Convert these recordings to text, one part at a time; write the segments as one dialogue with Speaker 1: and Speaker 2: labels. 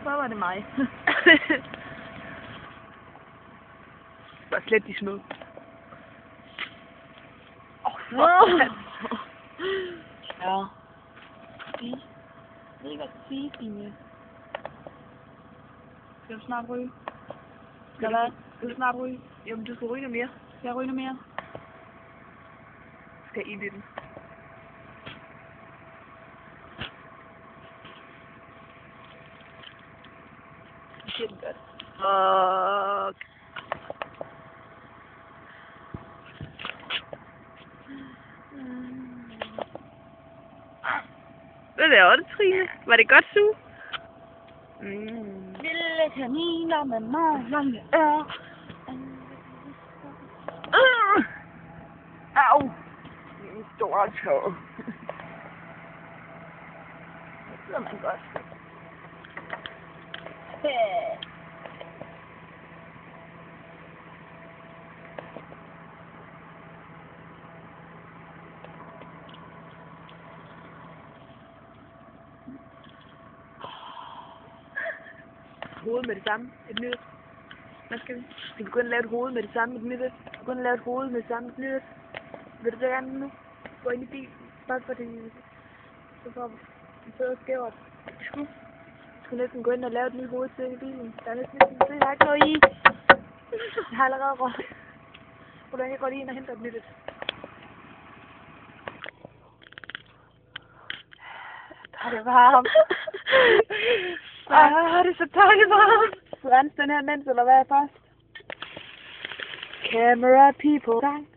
Speaker 1: så var det mig.
Speaker 2: Bare slet de små.
Speaker 1: Ja. Sige. Jeg ved ikke, hvad jeg skal sige, Stine. Skal du snart ryge? Skal du snart ryge?
Speaker 2: Jamen, du skal ryge noget mere.
Speaker 1: Skal jeg ryge noget mere?
Speaker 2: Skal ind i den. Det siger den godt. Fuck. Hvad laver du, Trine? Var det godt suge?
Speaker 1: Lille kaniner med meget lange ører.
Speaker 2: Au! Min store tog.
Speaker 1: Det sidder man godt.
Speaker 2: Hoved med det samme. Et nyt. Hvad skal vi? Skal vi gå ind og lave et hoved med det samme? Et nyt. Gå ind og lave et hoved med det samme. Et nyt. Vil du det gerne nu? Gå ind i bilen. Bare for det. Så får vi en fed skævert. Du skal næsten gå ind og lave et nyt hoved til i bilen. Der er næsten ikke noget. Der er ikke noget i. Jeg har allerede råd. Hvordan jeg går lige ind og henter et nyt. Der er det varmt. Det er så dejligt varmt. Så rense den her mens, eller hvad er først? Camera people. Sang.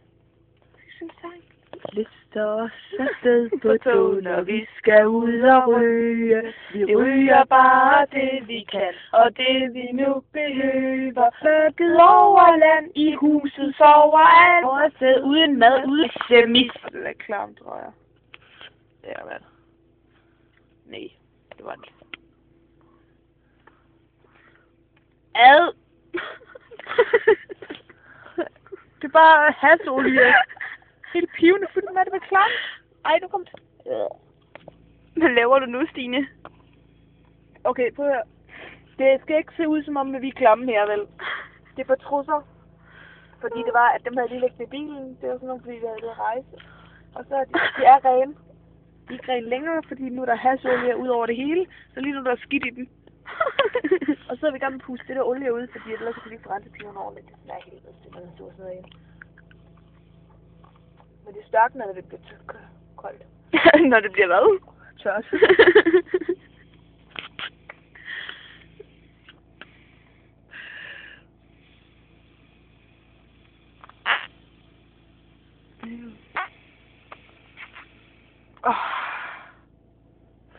Speaker 2: Sang. Lister os afsted på tog, når vi skal ud og ryge. Vi ryger bare det vi kan, og det vi nu behøver. Mørket over land, i huset sover alt. Og afsted uden mad, uden semis. Det er klamt, tror jeg. Det er hvad? Nej, det var det.
Speaker 1: Ad.
Speaker 2: Det er bare hasolie. Helt pivende fuldt med det med klam. Ej, nu kom det.
Speaker 1: Hvad laver du nu, Stine?
Speaker 2: Okay, prøv at høre. Det skal ikke se ud som om, at vi er klamme her, vel? Det er på trusser. Fordi det var, at dem havde lige lægget i bilen. Det var sådan noget, fordi vi havde rejse. Og så de er rene. De er ikke rene længere, fordi nu er der hasolie ud over det hele. Så lige nu der er skidt i dem. Og så er vi i gang med at puste det der olie ud, fordi ellers kan vi ikke forrense piverne ordentligt. Det smager helt vildt, det er sådan noget ind. Men det størkner, når det bliver koldt.
Speaker 1: Når det bliver hvad?
Speaker 2: Tørt.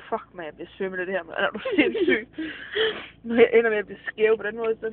Speaker 2: Fuck man, jeg bliver svimmel af det her, man. Er du sindssyg? Når jeg ender med at blive skæv på den måde, så